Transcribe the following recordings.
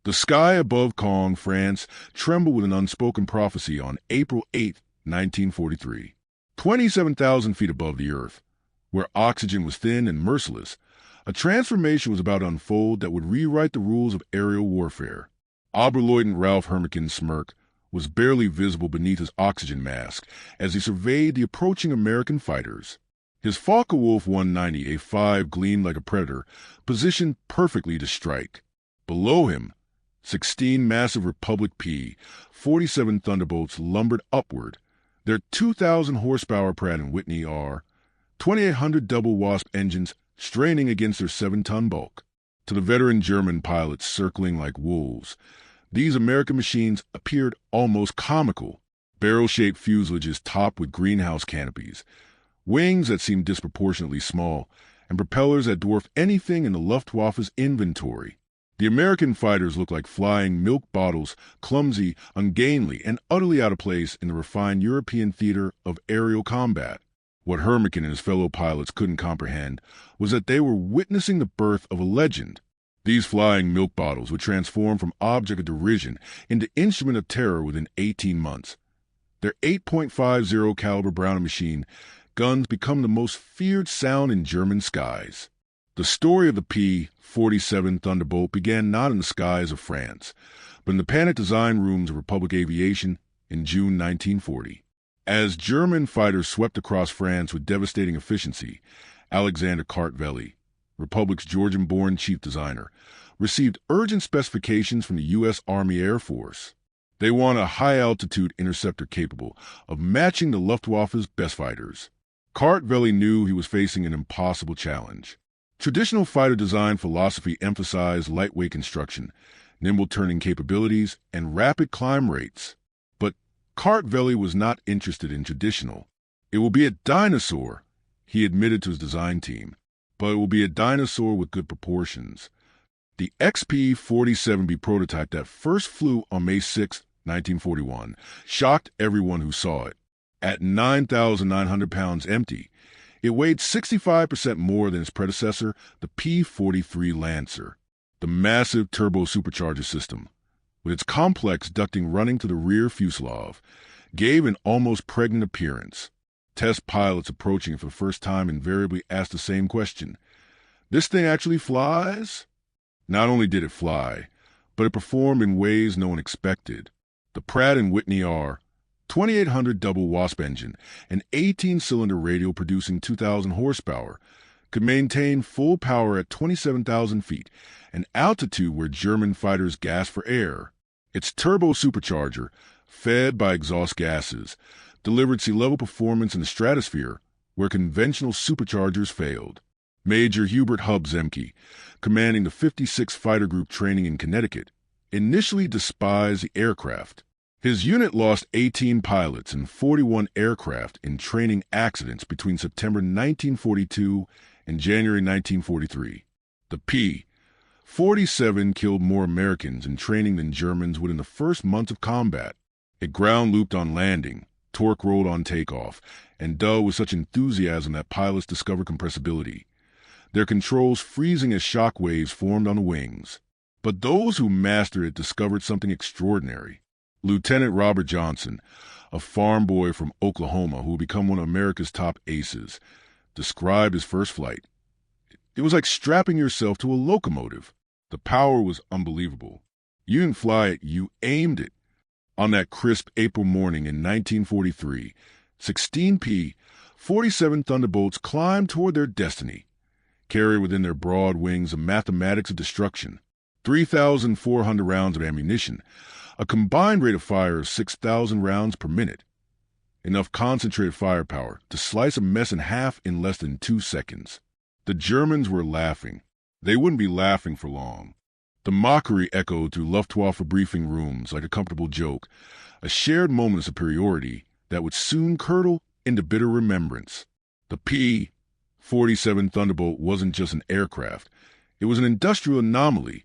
The sky above Caen, France, trembled with an unspoken prophecy on April 8, 1943. 27,000 feet above the earth, where oxygen was thin and merciless, a transformation was about to unfold that would rewrite the rules of aerial warfare. Oberleutnant Ralph Hermikin's smirk was barely visible beneath his oxygen mask as he surveyed the approaching American fighters. His Focke-Wulf 190 A5 gleamed like a predator, positioned perfectly to strike. Below him, 16 massive Republic P-47 Thunderbolts lumbered upward, their 2,000 horsepower Pratt & Whitney R-2800 double Wasp engines straining against their 7-ton bulk. To the veteran German pilots circling like wolves, these American machines appeared almost comical. Barrel-shaped fuselages topped with greenhouse canopies, wings that seemed disproportionately small, and propellers that dwarfed anything in the Luftwaffe's inventory. The American fighters looked like flying milk bottles, clumsy, ungainly, and utterly out of place in the refined European theater of aerial combat. What Hermikin and his fellow pilots couldn't comprehend was that they were witnessing the birth of a legend. These flying milk bottles would transform from object of derision into instrument of terror within 18 months. Their 8.50 caliber Browning machine guns become the most feared sound in German skies. The story of the P-47 Thunderbolt began not in the skies of France, but in the panicked design rooms of Republic Aviation in June 1940. As German fighters swept across France with devastating efficiency, Alexander Kartveli, Republic's Georgian-born chief designer, received urgent specifications from the U.S. Army Air Force. They want a high-altitude interceptor capable of matching the Luftwaffe's best fighters. Kartveli knew he was facing an impossible challenge. Traditional fighter design philosophy emphasized lightweight construction, nimble turning capabilities, and rapid climb rates. But Kartveli was not interested in traditional. It will be a dinosaur, he admitted to his design team, but it will be a dinosaur with good proportions. The XP-47B prototype that first flew on May 6, 1941, shocked everyone who saw it. At 9,900 pounds empty, it weighed 65% more than its predecessor, the P-43 Lancer. The massive turbo-supercharger system, with its complex ducting running to the rear fuselage, gave an almost pregnant appearance. Test pilots approaching it for the first time invariably asked the same question. This thing actually flies? Not only did it fly, but it performed in ways no one expected. The Pratt & Whitney R-2800 double Wasp engine, an 18-cylinder radial producing 2,000 horsepower, could maintain full power at 27,000 feet, an altitude where German fighters gasped for air. Its turbo supercharger, fed by exhaust gases, delivered sea-level performance in the stratosphere where conventional superchargers failed. Major Hubert Hub Zemke, commanding the 56th Fighter Group training in Connecticut, initially despised the aircraft. His unit lost 18 pilots and 41 aircraft in training accidents between September 1942 and January 1943. The P-47 killed more Americans in training than Germans would in the first months of combat. It ground-looped on landing, torque-rolled on takeoff, and dove with such enthusiasm that pilots discovered compressibility, their controls freezing as shock waves formed on the wings. But those who mastered it discovered something extraordinary. Lieutenant Robert Johnson, a farm boy from Oklahoma who had become one of America's top aces, described his first flight. It was like strapping yourself to a locomotive. The power was unbelievable. You didn't fly it, you aimed it. On that crisp April morning in 1943, 16 P-47 Thunderbolts climbed toward their destiny, carried within their broad wings the mathematics of destruction. 3,400 rounds of ammunition, a combined rate of fire of 6,000 rounds per minute. Enough concentrated firepower to slice a mess in half in less than 2 seconds. The Germans were laughing. They wouldn't be laughing for long. The mockery echoed through Luftwaffe briefing rooms like a comfortable joke, a shared moment of superiority that would soon curdle into bitter remembrance. The P-47 Thunderbolt wasn't just an aircraft. It was an industrial anomaly,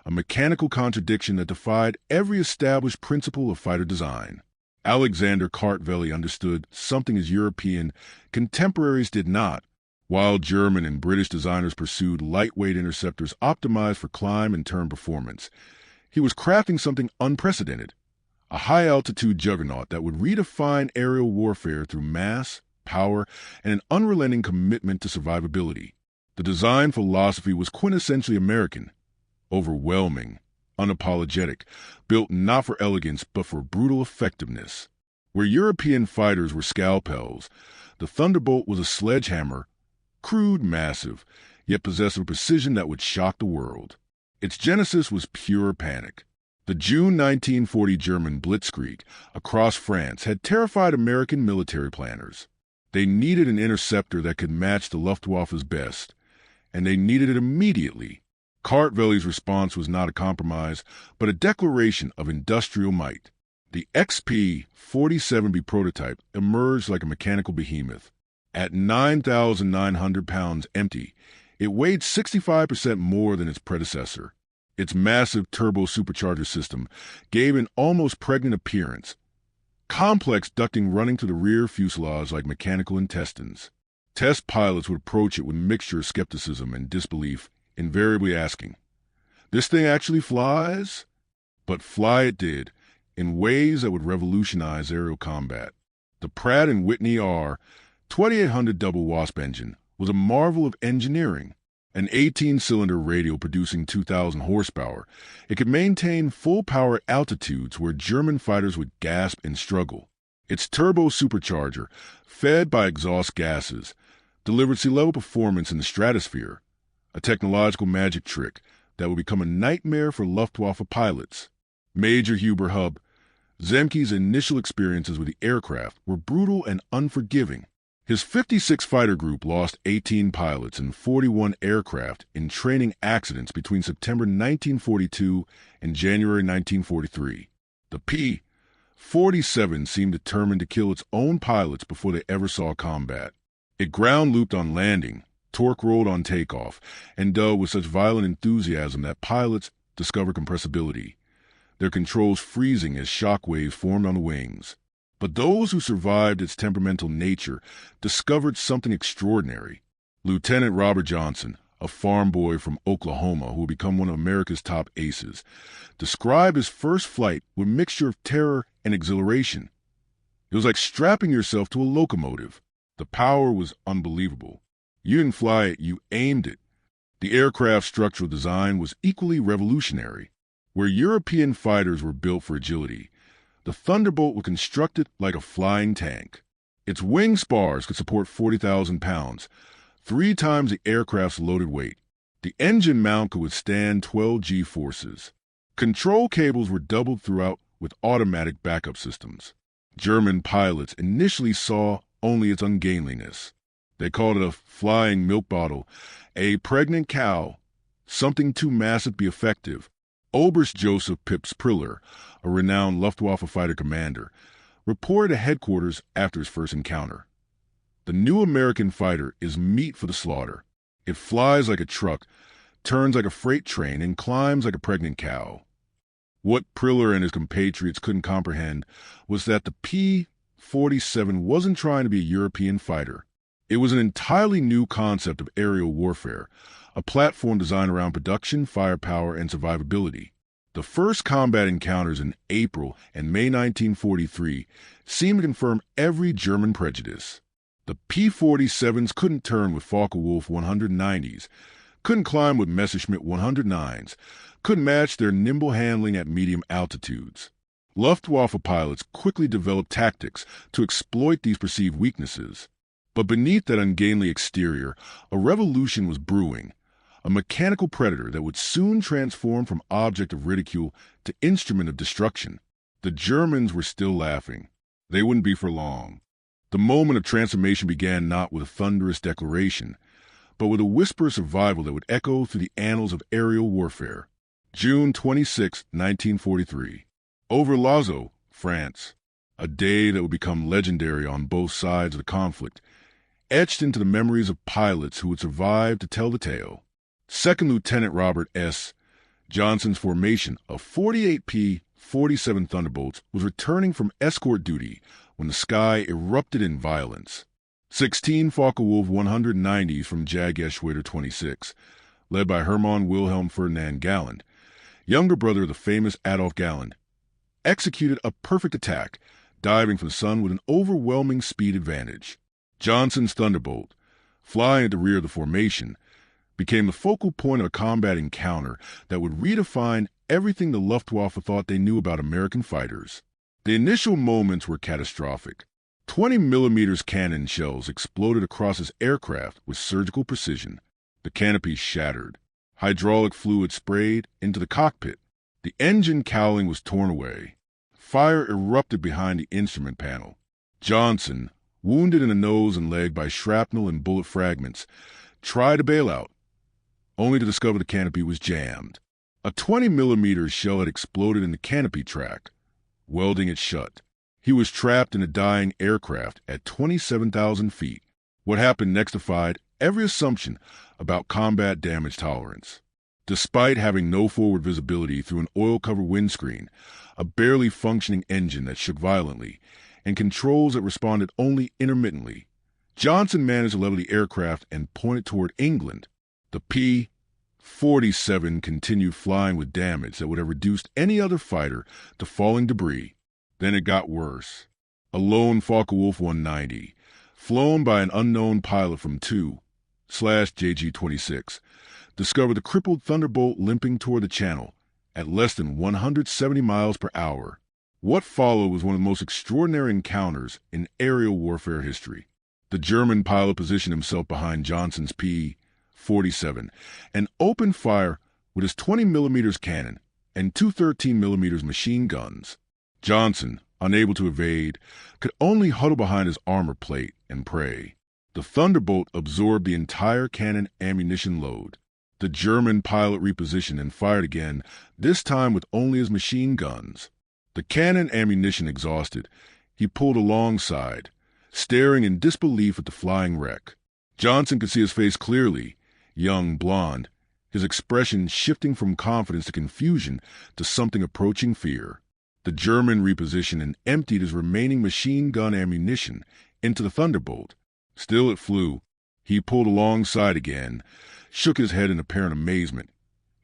a mechanical contradiction that defied every established principle of fighter design. Alexander Kartveli understood something his European contemporaries did not. While German and British designers pursued lightweight interceptors optimized for climb and turn performance, He was crafting something unprecedented, a high-altitude juggernaut that would redefine aerial warfare through mass, power, and an unrelenting commitment to survivability. The design philosophy was quintessentially American, overwhelming, unapologetic, built not for elegance but for brutal effectiveness. Where European fighters were scalpels, the Thunderbolt was a sledgehammer, crude, massive, yet possessed a precision that would shock the world. Its genesis was pure panic. The June 1940 German blitzkrieg across France had terrified American military planners. They needed an interceptor that could match the Luftwaffe's best, and they needed it immediately. Cartvelli's response was not a compromise, but a declaration of industrial might. The XP-47B prototype emerged like a mechanical behemoth. At 9,900 pounds empty, it weighed 65% more than its predecessor. Its massive turbo-supercharger system gave an almost pregnant appearance, complex ducting running to the rear fuselage like mechanical intestines. Test pilots would approach it with a mixture of skepticism and disbelief, invariably asking, "This thing actually flies?" But fly it did, in ways that would revolutionize aerial combat. The Pratt & Whitney R 2800 double Wasp engine was a marvel of engineering. An 18-cylinder radial producing 2,000 horsepower, it could maintain full power at altitudes where German fighters would gasp and struggle. Its turbo supercharger, fed by exhaust gases, delivered sea-level performance in the stratosphere, a technological magic trick that would become a nightmare for Luftwaffe pilots. Major Huber Hub, Zemke's initial experiences with the aircraft were brutal and unforgiving. His 56 fighter group lost 18 pilots and 41 aircraft in training accidents between September 1942 and January 1943. The P-47 seemed determined to kill its own pilots before they ever saw combat. It ground-looped on landing, torque-rolled on takeoff, and dove with such violent enthusiasm that pilots discovered compressibility, their controls freezing as shock waves formed on the wings. But those who survived its temperamental nature discovered something extraordinary. Lieutenant Robert Johnson, a farm boy from Oklahoma who would become one of America's top aces, described his first flight with a mixture of terror and exhilaration. It was like strapping yourself to a locomotive. The power was unbelievable. You didn't fly it, you aimed it. The aircraft's structural design was equally revolutionary. Where European fighters were built for agility, the Thunderbolt was constructed like a flying tank. Its wing spars could support 40,000 pounds, 3 times the aircraft's loaded weight. The engine mount could withstand 12 G-forces. Control cables were doubled throughout with automatic backup systems. German pilots initially saw only its ungainliness. They called it a flying milk bottle, a pregnant cow, something too massive to be effective. Oberst Joseph Pips Priller, a renowned Luftwaffe fighter commander, reported at headquarters after his first encounter. The new American fighter is meat for the slaughter. It flies like a truck, turns like a freight train, and climbs like a pregnant cow. What Priller and his compatriots couldn't comprehend was that the P-47 wasn't trying to be a European fighter. It was an entirely new concept of aerial warfare, a platform designed around production, firepower, and survivability. The first combat encounters in April and May 1943 seemed to confirm every German prejudice. The P-47s couldn't turn with Focke-Wulf 190s, couldn't climb with Messerschmitt 109s, couldn't match their nimble handling at medium altitudes. Luftwaffe pilots quickly developed tactics to exploit these perceived weaknesses. But beneath that ungainly exterior, a revolution was brewing. A mechanical predator that would soon transform from object of ridicule to instrument of destruction. The Germans were still laughing. They wouldn't be for long. The moment of transformation began not with a thunderous declaration, but with a whisper of survival that would echo through the annals of aerial warfare. June 26, 1943. Over Lazo, France. A day that would become legendary on both sides of the conflict, etched into the memories of pilots who would survive to tell the tale. Second Lieutenant Robert S. Johnson's formation of 48 P-47 Thunderbolts was returning from escort duty when the sky erupted in violence. 16 Focke-Wulf 190s from Jag Eschwader 26, led by Hermann Wilhelm Ferdinand Galland, younger brother of the famous Adolf Galland, executed a perfect attack, diving for the sun with an overwhelming speed advantage. Johnson's Thunderbolt, flying at the rear of the formation, became the focal point of a combat encounter that would redefine everything the Luftwaffe thought they knew about American fighters. The initial moments were catastrophic. 20mm cannon shells exploded across his aircraft with surgical precision. The canopy shattered. Hydraulic fluid sprayed into the cockpit. The engine cowling was torn away. Fire erupted behind the instrument panel. Johnson, wounded in the nose and leg by shrapnel and bullet fragments, tried to bail out, only to discover the canopy was jammed. A 20mm shell had exploded in the canopy track, welding it shut. He was trapped in a dying aircraft at 27,000 feet. What happened next defied every assumption about combat damage tolerance. Despite having no forward visibility through an oil-covered windscreen, a barely functioning engine that shook violently, and controls that responded only intermittently, Johnson managed to level the aircraft and point it toward England. The P-47 continued flying with damage that would have reduced any other fighter to falling debris. Then it got worse. A lone Focke-Wulf 190, flown by an unknown pilot from 2/JG-26, discovered the crippled Thunderbolt limping toward the channel at less than 170 miles per hour. What followed was one of the most extraordinary encounters in aerial warfare history. The German pilot positioned himself behind Johnson's P-47 and opened fire with his 20mm cannon and two 13mm machine guns. Johnson, unable to evade, could only huddle behind his armor plate and pray. The Thunderbolt absorbed the entire cannon ammunition load. The German pilot repositioned and fired again, this time with only his machine guns. The cannon ammunition exhausted, he pulled alongside, staring in disbelief at the flying wreck. Johnson could see his face clearly, young, blond, his expression shifting from confidence to confusion to something approaching fear. The German repositioned and emptied his remaining machine gun ammunition into the Thunderbolt. Still it flew. He pulled alongside again, shook his head in apparent amazement,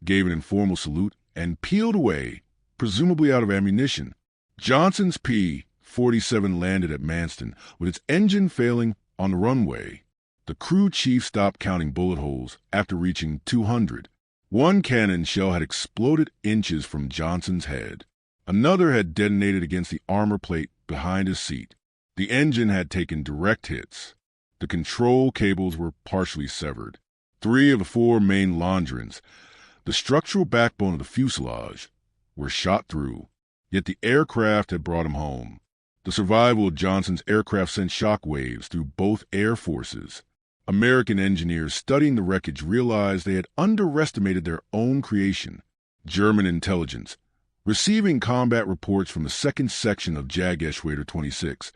gave an informal salute, and peeled away, presumably out of ammunition. Johnson's P-47 landed at Manston with its engine failing on the runway. The crew chief stopped counting bullet holes after reaching 200. One cannon shell had exploded inches from Johnson's head. Another had detonated against the armor plate behind his seat. The engine had taken direct hits. The control cables were partially severed. 3 of the 4 main longerons, the structural backbone of the fuselage, were shot through. Yet the aircraft had brought him home. The survival of Johnson's aircraft sent shock waves through both air forces. American engineers studying the wreckage realized they had underestimated their own creation. German intelligence, receiving combat reports from the 2nd Section of Jagdgeschwader 26,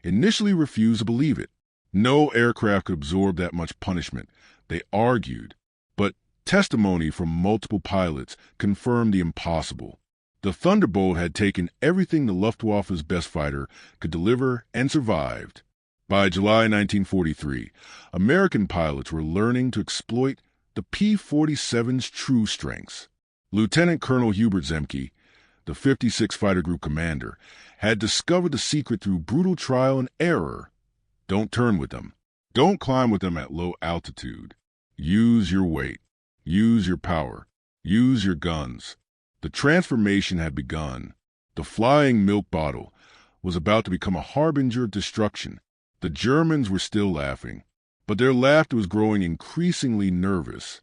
initially refused to believe it. No aircraft could absorb that much punishment, they argued, but testimony from multiple pilots confirmed the impossible. The Thunderbolt had taken everything the Luftwaffe's best fighter could deliver and survived. By July 1943, American pilots were learning to exploit the P-47's true strengths. Lieutenant Colonel Hubert Zemke, the 56 Fighter Group commander, had discovered the secret through brutal trial and error. Don't turn with them. Don't climb with them at low altitude. Use your weight. Use your power. Use your guns. The transformation had begun. The flying milk bottle was about to become a harbinger of destruction. The Germans were still laughing, but their laughter was growing increasingly nervous.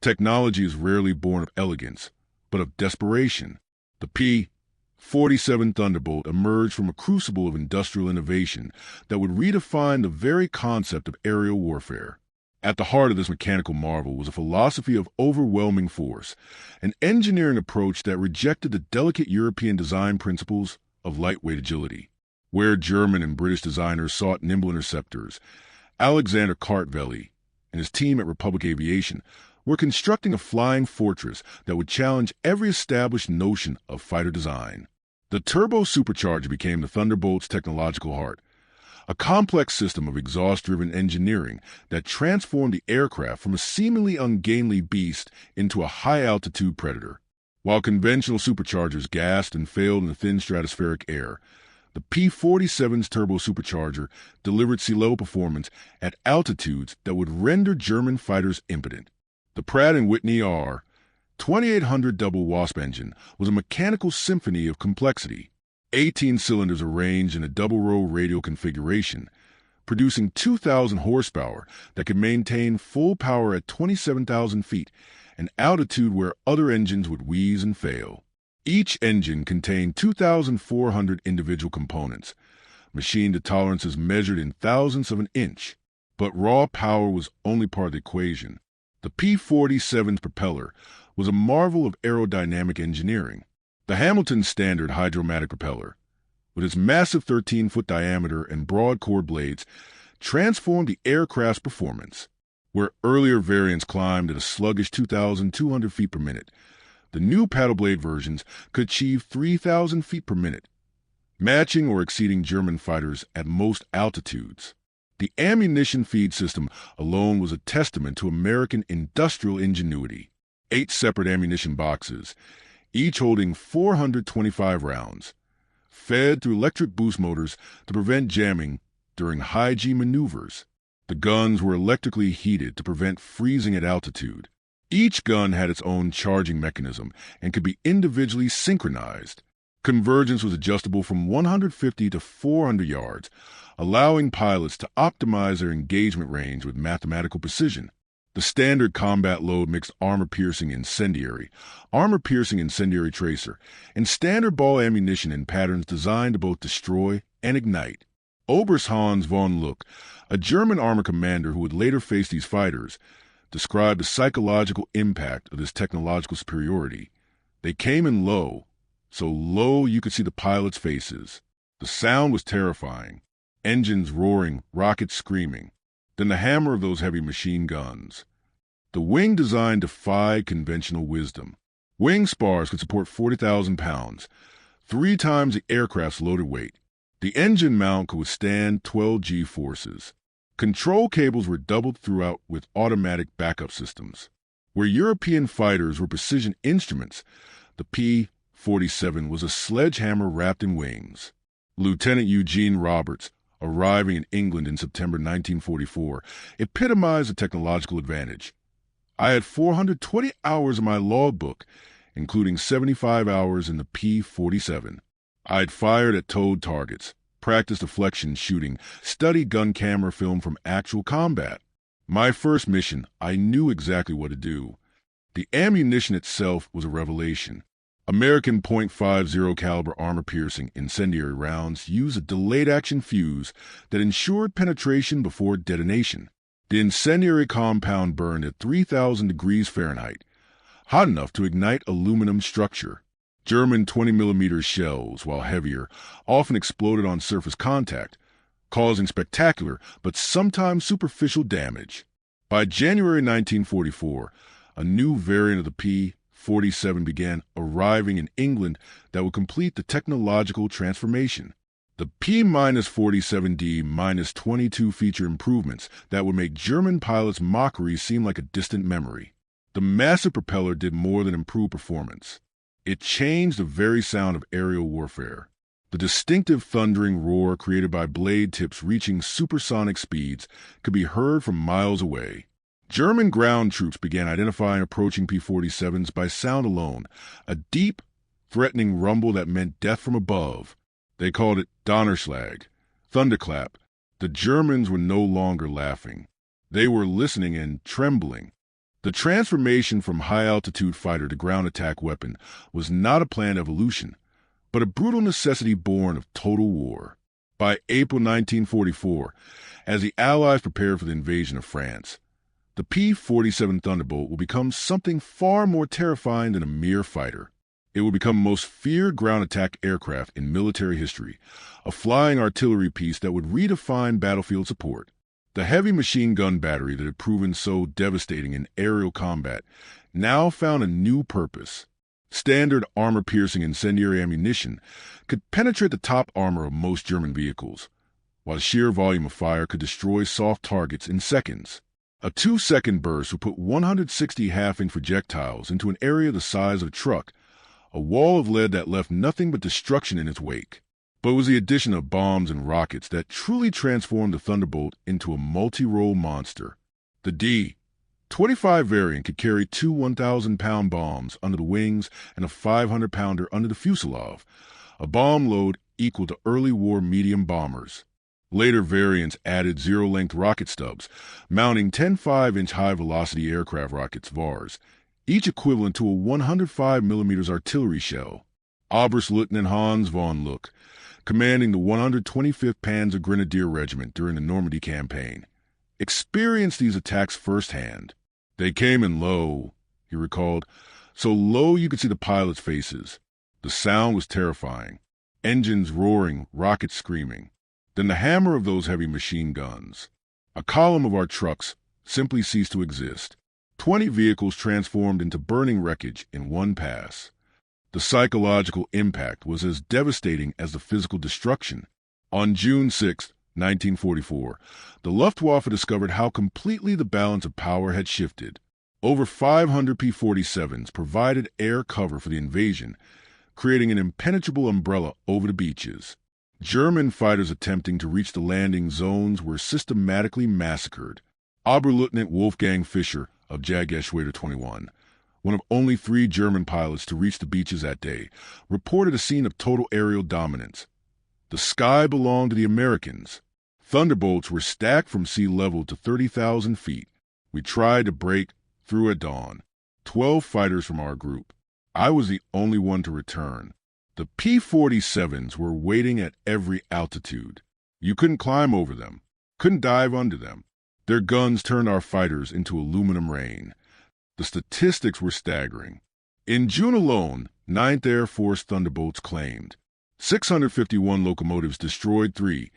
Technology is rarely born of elegance, but of desperation. The P-47 Thunderbolt emerged from a crucible of industrial innovation that would redefine the very concept of aerial warfare. At the heart of this mechanical marvel was a philosophy of overwhelming force, an engineering approach that rejected the delicate European design principles of lightweight agility. Where German and British designers sought nimble interceptors, Alexander Kartveli and his team at Republic Aviation were constructing a flying fortress that would challenge every established notion of fighter design. The turbo-supercharger became the Thunderbolt's technological heart, a complex system of exhaust-driven engineering that transformed the aircraft from a seemingly ungainly beast into a high-altitude predator. While conventional superchargers gassed and failed in the thin stratospheric air, the P-47's turbo supercharger delivered sea-level performance at altitudes that would render German fighters impotent. The Pratt & Whitney R 2800 double Wasp engine was a mechanical symphony of complexity. 18 cylinders arranged in a double-row radial configuration, producing 2,000 horsepower that could maintain full power at 27,000 feet, an altitude where other engines would wheeze and fail. Each engine contained 2,400 individual components, machined to tolerances measured in thousandths of an inch. But raw power was only part of the equation. The P-47's propeller was a marvel of aerodynamic engineering. The Hamilton Standard hydromatic propeller, with its massive 13-foot diameter and broad chord blades, transformed the aircraft's performance. Where earlier variants climbed at a sluggish 2,200 feet per minute, the new paddle blade versions could achieve 3,000 feet per minute, matching or exceeding German fighters at most altitudes. The ammunition feed system alone was a testament to American industrial ingenuity. 8 separate ammunition boxes, each holding 425 rounds, fed through electric boost motors to prevent jamming during high-G maneuvers. The guns were electrically heated to prevent freezing at altitude. Each gun had its own charging mechanism and could be individually synchronized. Convergence was adjustable from 150 to 400 yards, allowing pilots to optimize their engagement range with mathematical precision. The standard combat load mixed armor-piercing incendiary tracer, and standard ball ammunition in patterns designed to both destroy and ignite. Oberst Hans von Luck, a German armor commander who would later face these fighters, described the psychological impact of this technological superiority. They came in low, so low you could see the pilots' faces. The sound was terrifying. Engines roaring, rockets screaming. Then the hammer of those heavy machine guns. The wing design defied conventional wisdom. Wing spars could support 40,000 pounds, 3 times the aircraft's loaded weight. The engine mount could withstand 12 G-forces. Control cables were doubled throughout with automatic backup systems. Where European fighters were precision instruments, the P-47 was a sledgehammer wrapped in wings. Lieutenant Eugene Roberts, arriving in England in September 1944, epitomized the technological advantage. I had 420 hours in my logbook, including 75 hours in the P-47. I'd fired at towed targets, practiced deflection shooting, studied gun camera film from actual combat. My first mission, I knew exactly what to do. The ammunition itself was a revelation. American .50 caliber armor-piercing incendiary rounds used a delayed-action fuse that ensured penetration before detonation. The incendiary compound burned at 3,000 degrees Fahrenheit, hot enough to ignite aluminum structure. German 20mm shells, while heavier, often exploded on surface contact, causing spectacular but sometimes superficial damage. By January 1944, a new variant of the P-47 began arriving in England that would complete the technological transformation. The P-47D-22 feature improvements that would make German pilots' mockery seem like a distant memory. The massive propeller did more than improve performance. It changed the very sound of aerial warfare. The distinctive thundering roar created by blade tips reaching supersonic speeds could be heard from miles away. German ground troops began identifying approaching P-47s by sound alone, a deep, threatening rumble that meant death from above. They called it Donnerschlag, thunderclap. The Germans were no longer laughing. They were listening and trembling. The transformation from high-altitude fighter to ground attack weapon was not a planned evolution, but a brutal necessity born of total war. By April 1944, as the Allies prepared for the invasion of France, the P-47 Thunderbolt will become something far more terrifying than a mere fighter. It will become the most feared ground attack aircraft in military history, a flying artillery piece that would redefine battlefield support. The heavy machine gun battery that had proven so devastating in aerial combat now found a new purpose. Standard armor-piercing incendiary ammunition could penetrate the top armor of most German vehicles, while the sheer volume of fire could destroy soft targets in seconds. A 2-second burst would put 160 half-inch projectiles into an area the size of a truck, a wall of lead that left nothing but destruction in its wake. But it was the addition of bombs and rockets that truly transformed the Thunderbolt into a multi-role monster. The D-25 variant could carry two 1,000-pound bombs under the wings and a 500-pounder under the fuselage, a bomb load equal to early war medium bombers. Later variants added zero-length rocket stubs, mounting 10 5-inch high-velocity aircraft rockets (VARs), each equivalent to a 105 mm artillery shell. Oberstleutnant Hans von Luck, commanding the 125th Panzer Grenadier Regiment during the Normandy campaign, experienced these attacks firsthand. They came in low, he recalled, so low you could see the pilots' faces. The sound was terrifying. Engines roaring, rockets screaming. Then the hammer of those heavy machine guns. A column of our trucks simply ceased to exist. 20 vehicles transformed into burning wreckage in one pass. The psychological impact was as devastating as the physical destruction. On June 6, 1944, the Luftwaffe discovered how completely the balance of power had shifted. Over 500 P-47s provided air cover for the invasion, creating an impenetrable umbrella over the beaches. German fighters attempting to reach the landing zones were systematically massacred. Oberleutnant Wolfgang Fischer of Jägerschwader 21, one of only 3 German pilots to reach the beaches that day, reported a scene of total aerial dominance. The sky belonged to the Americans. Thunderbolts were stacked from sea level to 30,000 feet. We tried to break through at dawn. 12 fighters from our group. I was the only one to return. The P-47s were waiting at every altitude. You couldn't climb over them, couldn't dive under them. Their guns turned our fighters into aluminum rain. The statistics were staggering. In June alone, 9th Air Force Thunderbolts claimed 651 locomotives destroyed 3,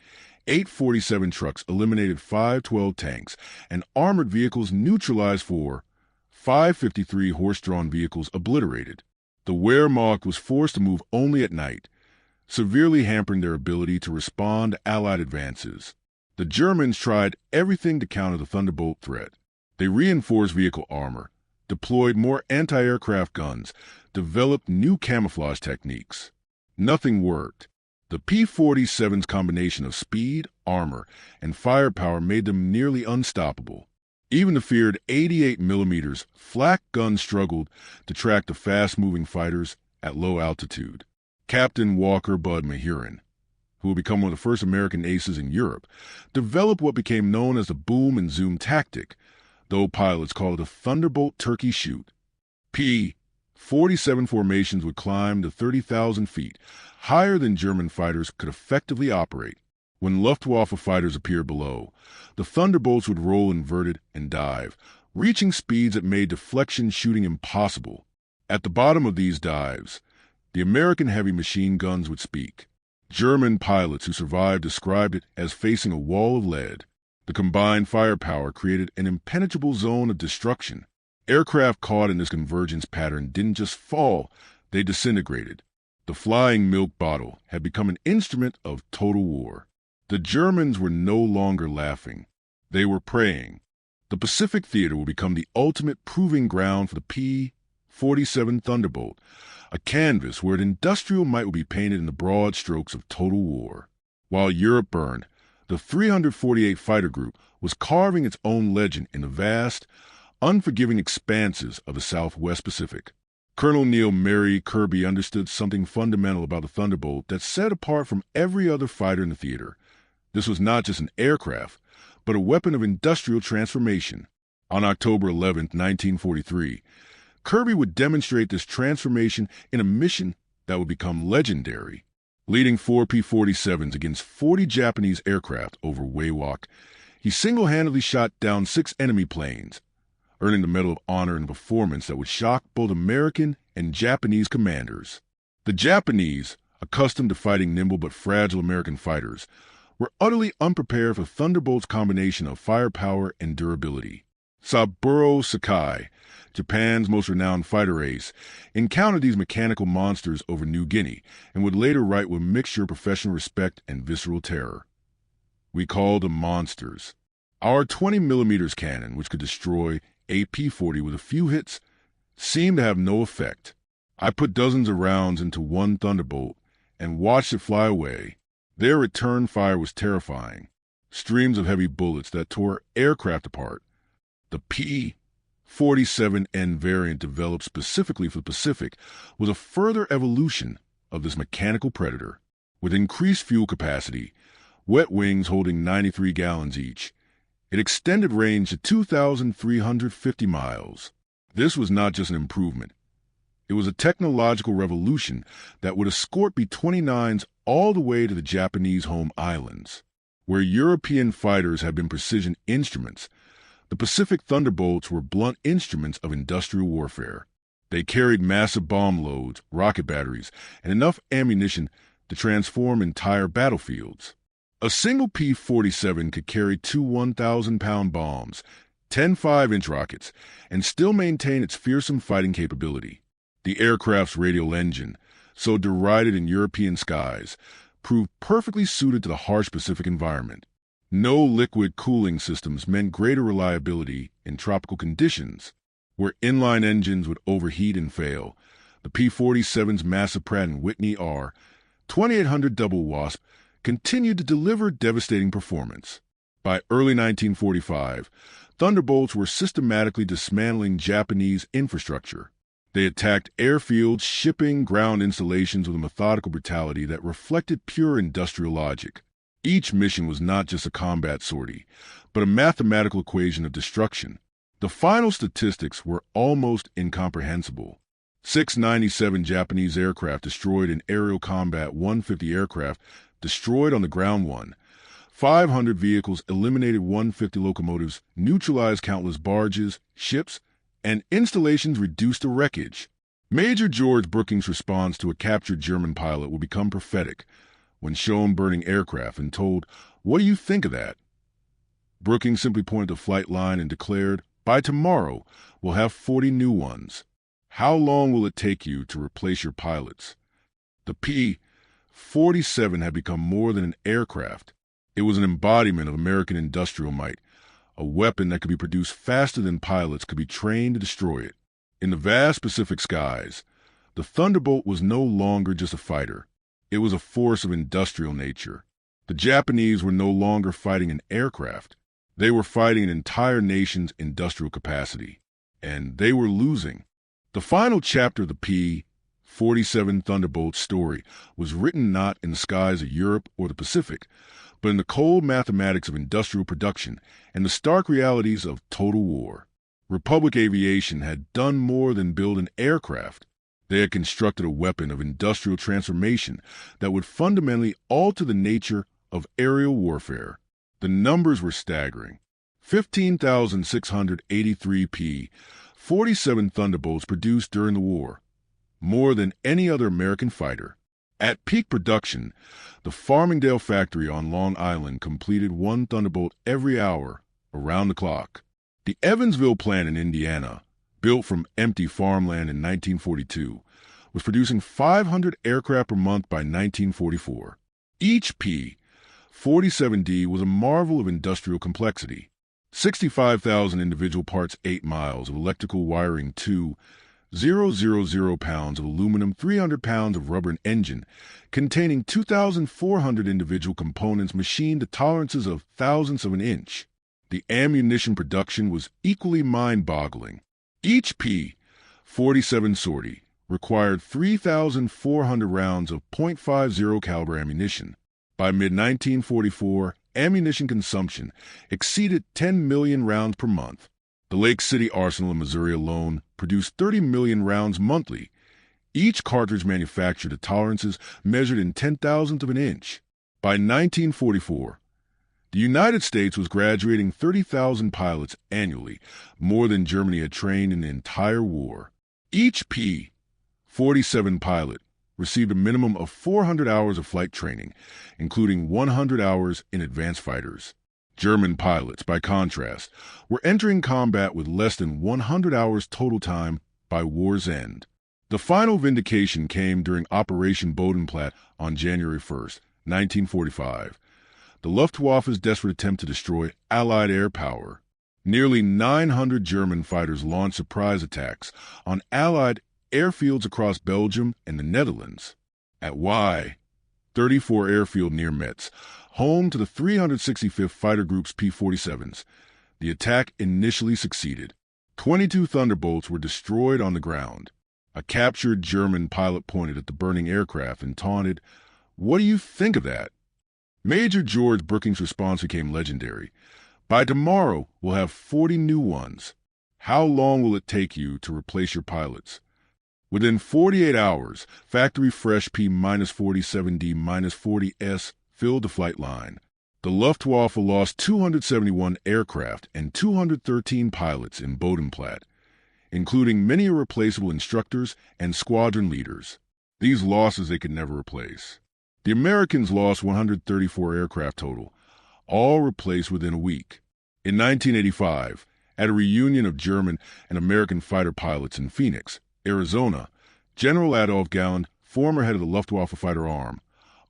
847 trucks eliminated 512 tanks, and armored vehicles neutralized 4, 553 horse-drawn vehicles obliterated. The Wehrmacht was forced to move only at night, severely hampering their ability to respond to Allied advances. The Germans tried everything to counter the Thunderbolt threat. They reinforced vehicle armor, deployed more anti-aircraft guns, developed new camouflage techniques. Nothing worked. The P-47's combination of speed, armor, and firepower made them nearly unstoppable. Even the feared 88 mm flak gun struggled to track the fast-moving fighters at low altitude. Captain Walker Bud Mahiran, who would become one of the first American aces in Europe, developed what became known as the boom and zoom tactic, though pilots call it a Thunderbolt turkey shoot. P-47 formations would climb to 30,000 feet, higher than German fighters could effectively operate. When Luftwaffe fighters appeared below, the Thunderbolts would roll inverted and dive, reaching speeds that made deflection shooting impossible. At the bottom of these dives, the American heavy machine guns would speak. German pilots who survived described it as facing a wall of lead. The combined firepower created an impenetrable zone of destruction. Aircraft caught in this convergence pattern didn't just fall, they disintegrated. The flying milk bottle had become an instrument of total war. The Germans were no longer laughing. They were praying. The Pacific Theater would become the ultimate proving ground for the P-47 Thunderbolt, a canvas where an industrial might would be painted in the broad strokes of total war. While Europe burned, the 348 Fighter Group was carving its own legend in the vast, unforgiving expanses of the Southwest Pacific. Colonel Neil Mary Kirby understood something fundamental about the Thunderbolt that set it apart from every other fighter in the theater. This was not just an aircraft, but a weapon of industrial transformation. On October 11, 1943, Kirby would demonstrate this transformation in a mission that would become legendary. Leading 4 P-47s against 40 Japanese aircraft over Wewak, he single-handedly shot down 6 enemy planes, earning the Medal of Honor in a performance that would shock both American and Japanese commanders. The Japanese, accustomed to fighting nimble but fragile American fighters, were utterly unprepared for Thunderbolt's combination of firepower and durability. Saburo Sakai, Japan's most renowned fighter ace, encountered these mechanical monsters over New Guinea and would later write with a mixture of professional respect and visceral terror. We called them monsters. Our 20 mm cannon, which could destroy a P-40 with a few hits, seemed to have no effect. I put dozens of rounds into one Thunderbolt and watched it fly away. Their return fire was terrifying. Streams of heavy bullets that tore aircraft apart. The P-47N variant developed specifically for the Pacific was a further evolution of this mechanical predator. With increased fuel capacity, wet wings holding 93 gallons each, it extended range to 2,350 miles. This was not just an improvement. It was a technological revolution that would escort B-29s all the way to the Japanese home islands. Where European fighters had been precision instruments, the Pacific Thunderbolts were blunt instruments of industrial warfare. They carried massive bomb loads, rocket batteries, and enough ammunition to transform entire battlefields. A single P-47 could carry two 1,000-pound bombs, 10 5-inch rockets, and still maintain its fearsome fighting capability. The aircraft's radial engine, so derided in European skies, proved perfectly suited to the harsh Pacific environment. No liquid cooling systems meant greater reliability in tropical conditions. Where inline engines would overheat and fail, the P-47's massive Pratt & Whitney R-2800 Double Wasp continued to deliver devastating performance. By early 1945, Thunderbolts were systematically dismantling Japanese infrastructure. They attacked airfields, shipping, ground installations with a methodical brutality that reflected pure industrial logic. Each mission was not just a combat sortie, but a mathematical equation of destruction. The final statistics were almost incomprehensible. 697 Japanese aircraft destroyed in aerial combat, 150 aircraft destroyed on the ground, 500 vehicles eliminated, 150 locomotives neutralized, countless barges, ships, and installations reduced to wreckage. Major George Brookings' response to a captured German pilot will become prophetic when shown burning aircraft and told, "What do you think of that?" Brookings simply pointed to flight line and declared, "By tomorrow, we'll have 40 new ones. How long will it take you to replace your pilots?" The P-47 had become more than an aircraft. It was an embodiment of American industrial might, a weapon that could be produced faster than pilots could be trained to destroy it. In the vast Pacific skies, the Thunderbolt was no longer just a fighter. It was a force of industrial nature. The Japanese were no longer fighting an aircraft. They were fighting an entire nation's industrial capacity. And they were losing. The final chapter of the P-47 Thunderbolt story was written not in the skies of Europe or the Pacific, but in the cold mathematics of industrial production and the stark realities of total war. Republic Aviation had done more than build an aircraft. They had constructed a weapon of industrial transformation that would fundamentally alter the nature of aerial warfare. The numbers were staggering. 15,683 P-47 Thunderbolts produced during the war, more than any other American fighter. At peak production, the Farmingdale factory on Long Island completed one Thunderbolt every hour, around the clock. The Evansville plant in Indiana, built from empty farmland in 1942, was producing 500 aircraft per month by 1944. Each P-47D was a marvel of industrial complexity. 65,000 individual parts, 8 miles of electrical wiring, 2,000 pounds of aluminum, 300 pounds of rubber, an engine containing 2,400 individual components machined to tolerances of thousandths of an inch. The ammunition production was equally mind-boggling. Each P-47 sortie required 3,400 rounds of .50 caliber ammunition. By mid-1944, ammunition consumption exceeded 10 million rounds per month. The Lake City Arsenal in Missouri alone produced 30 million rounds monthly, each cartridge manufactured at tolerances measured in 10,000ths of an inch. By 1944, the United States was graduating 30,000 pilots annually, more than Germany had trained in the entire war. Each P-47 pilot received a minimum of 400 hours of flight training, including 100 hours in advanced fighters. German pilots, by contrast, were entering combat with less than 100 hours total time by war's end. The final vindication came during Operation Bodenplatte on January 1, 1945, the Luftwaffe's desperate attempt to destroy Allied air power. Nearly 900 German fighters launched surprise attacks on Allied airfields across Belgium and the Netherlands. At Y-34 airfield near Metz, home to the 365th Fighter Group's P-47s, the attack initially succeeded. 22 Thunderbolts were destroyed on the ground. A captured German pilot pointed at the burning aircraft and taunted, "What do you think of that?" Major George Brooking's response became legendary. "By tomorrow, we'll have 40 new ones. How long will it take you to replace your pilots?" Within 48 hours, factory-fresh P-47D-40S filled the flight line. The Luftwaffe lost 271 aircraft and 213 pilots in Bodenplatte, including many irreplaceable instructors and squadron leaders. These losses they could never replace. The Americans lost 134 aircraft total, all replaced within a week. In 1985, at a reunion of German and American fighter pilots in Phoenix, Arizona, General Adolf Galland, former head of the Luftwaffe fighter arm,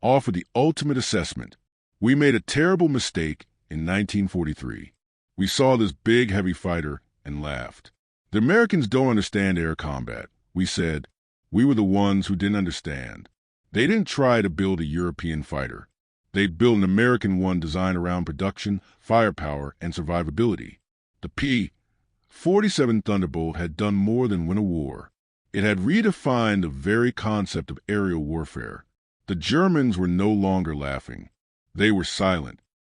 offered the ultimate assessment. "We made a terrible mistake in 1943. We saw this big, heavy fighter and laughed. The Americans don't understand air combat," we said. "We were the ones who didn't understand. They didn't try to build a European fighter. They built an American one designed around production, firepower, and survivability." The P-47 Thunderbolt had done more than win a war. It had redefined the very concept of aerial warfare. The Germans were no longer laughing. They were silent.